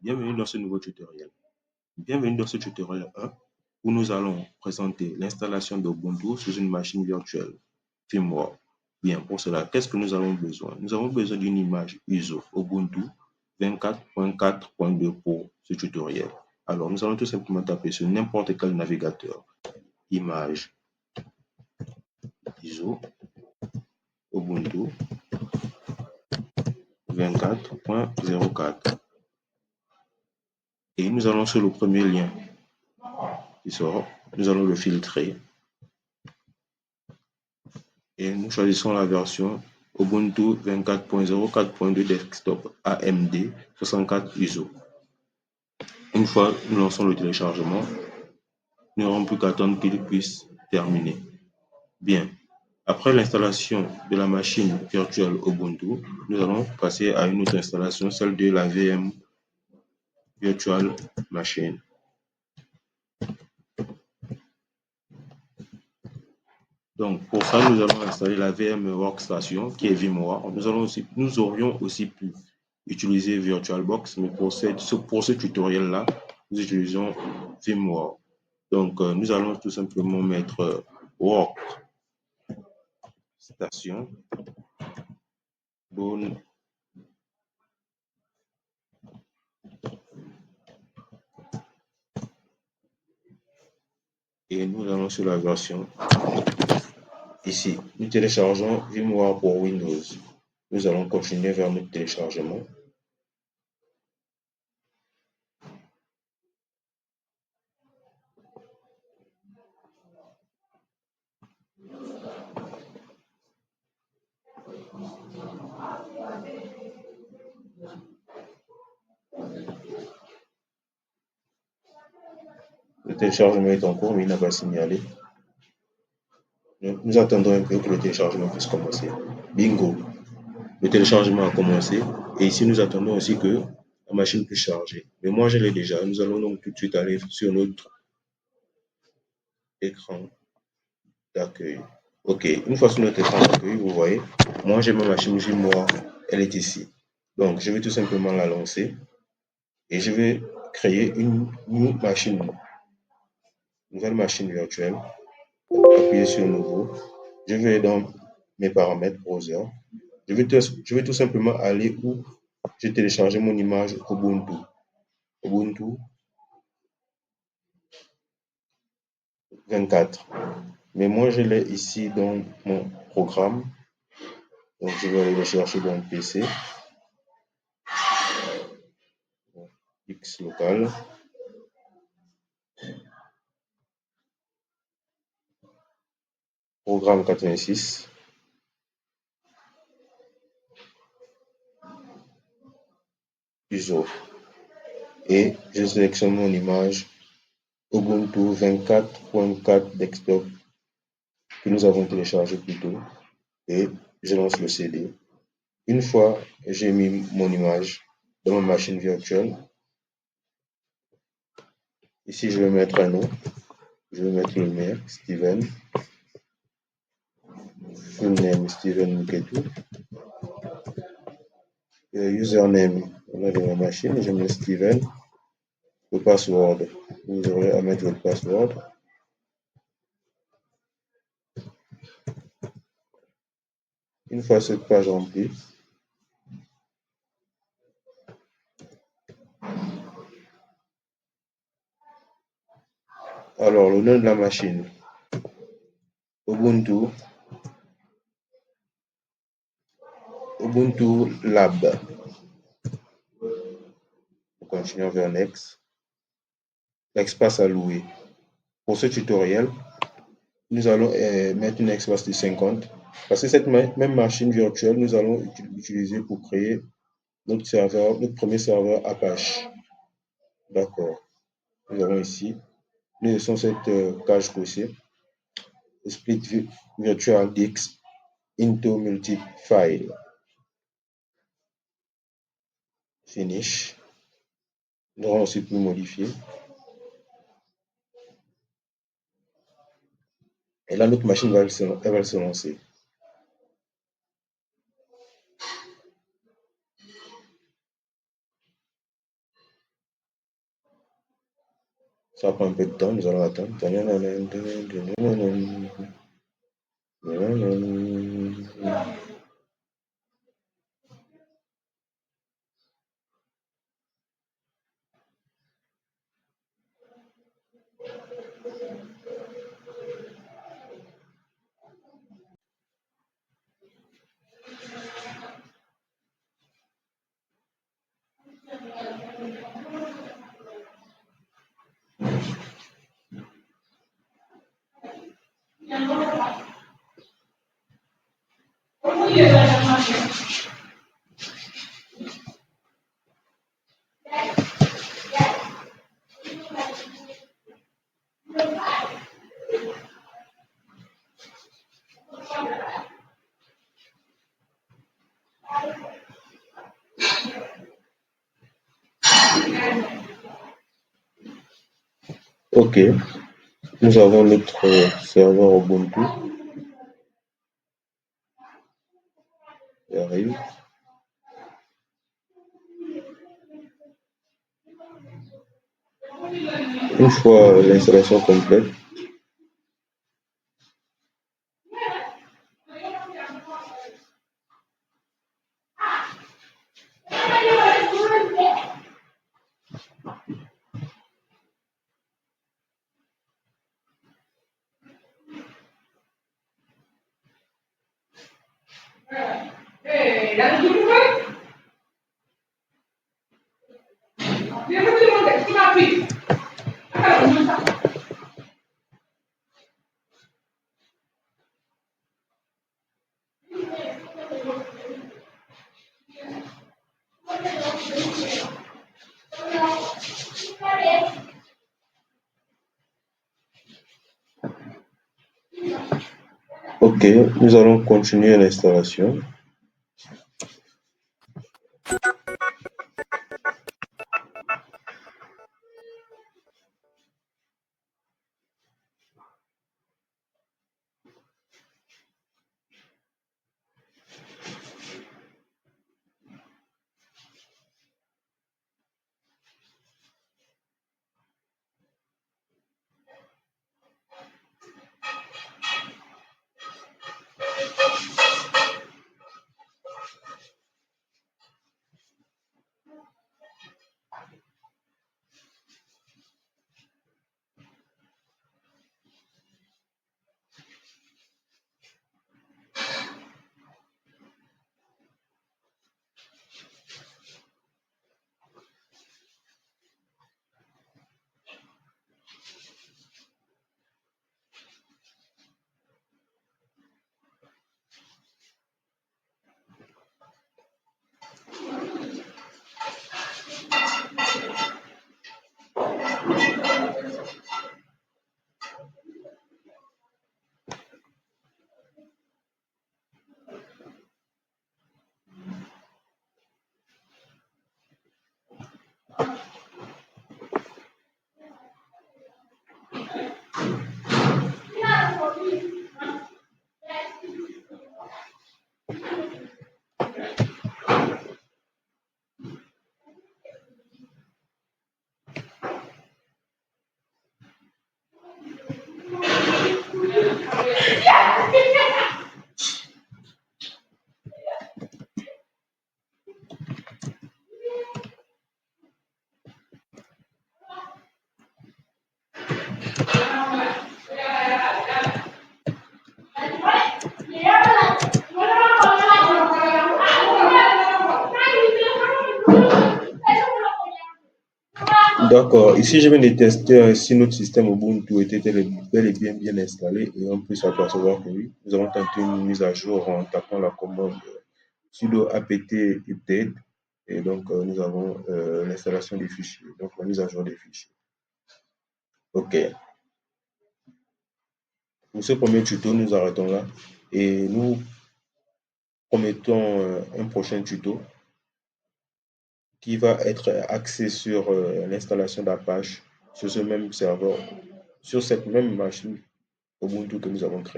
Bienvenue dans ce nouveau tutoriel. Bienvenue dans ce tutoriel 1 où nous allons présenter l'installation d'Ubuntu sur une machine virtuelle firmware. Bien, pour cela, qu'est-ce que nous avons besoin? Nous avons besoin d'une image ISO Ubuntu 24.4.2 pour ce tutoriel. Alors, nous allons tout simplement taper sur n'importe quel navigateur. Image ISO Ubuntu 24.04. Et nous allons sur le premier lien qui sort. Nous allons le filtrer. Et nous choisissons la version Ubuntu 24.04.2 Desktop AMD 64 ISO. Une fois nous lançons le téléchargement, nous n'aurons plus qu'à attendre qu'il puisse terminer. Bien, après l'installation de la machine virtuelle Ubuntu, nous allons passer à une autre installation, celle de la VM Virtual Machine. Donc, pour ça, nous allons installer la VM Workstation qui est VMware. Nous aurions aussi pu utiliser VirtualBox, mais pour ce tutoriel-là, nous utilisons VMware. Donc, nous allons tout simplement mettre Workstation. Bonne. Et nous allons sur la version. Ici, nous téléchargeons VMware pour Windows. Nous allons continuer vers notre téléchargement. Le téléchargement est en cours, mais il n'a pas signalé. Nous attendons un peu que le téléchargement puisse commencer. Bingo! Le téléchargement a commencé. Et ici, nous attendons aussi que la machine puisse charger. Mais moi, je l'ai déjà. Nous allons donc tout de suite aller sur notre écran d'accueil. OK. Une fois sur notre écran d'accueil, vous voyez, moi, j'ai ma machine VMware. Elle est ici. Donc, je vais tout simplement la lancer. Et je vais créer une nouvelle machine virtuelle. Appuyer sur Nouveau. Je vais dans mes paramètres browser. Je vais tout simplement aller où j'ai téléchargé mon image Ubuntu. Ubuntu 24. Mais moi, je l'ai ici dans mon programme. Donc, je vais aller le chercher dans le PC. X local. Programme 86. ISO. Et je sélectionne mon image Ubuntu 24.4 Desktop que nous avons téléchargé plus tôt. Et je lance le CD. Une fois j'ai mis mon image dans ma machine virtuelle, ici je vais mettre un nom. Je vais mettre le mien, Steven. Full name, Steven Muketu. Username, on a de ma machine, je mets Steven. Le password, vous aurez à mettre votre password. Une fois cette page remplie, alors le nom de la machine, Ubuntu Lab. Nous continuons vers Next. L'espace alloué. Pour ce tutoriel, nous allons mettre une espace de 50 parce que cette même machine virtuelle, nous allons l'utiliser pour créer notre premier serveur Apache. D'accord. Nous avons ici, nous laissons cette cage cochée. Split virtual disk into multi-file. Finish. Nous allons aussi plus modifier. Et là, notre machine va se lancer. Ça prend un peu de temps, nous allons attendre. Ok, nous avons notre serveur Ubuntu qui arrive. Une fois l'installation complète, ok, nous allons continuer l'installation. D'accord, ici je viens de tester si notre système Ubuntu était bel et bien installé et on peut s'apercevoir que oui, nous avons tenté une mise à jour en tapant la commande sudo apt update et donc nous avons l'installation des fichiers, donc la mise à jour des fichiers. Ok, pour ce premier tuto, nous arrêtons là et nous promettons un prochain tuto qui va être axé sur l'installation d'Apache sur ce même serveur, sur cette même machine Ubuntu que nous avons créée.